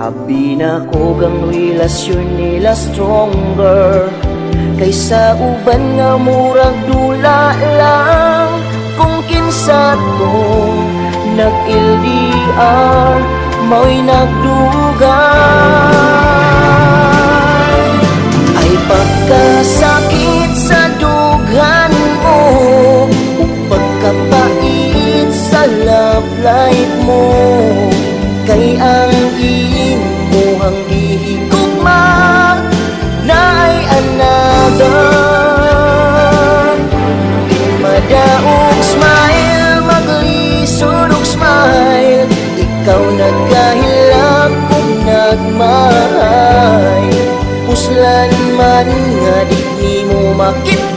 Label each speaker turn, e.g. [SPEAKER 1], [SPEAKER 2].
[SPEAKER 1] Abi na ko gang relasyon nila stronger kaysa uban nga murag dula lang. Kung kinsa tong nag-LDR mao'y nagdugay, ay pagkasakit sa dugan mo o pagkapait sa love life mo. Kay ang imuhang gihigugma na ay another. Di madaog smile, maglisod og smile. Ikaw nagkahilak kung nagmahay. Puslan man nga di mo makita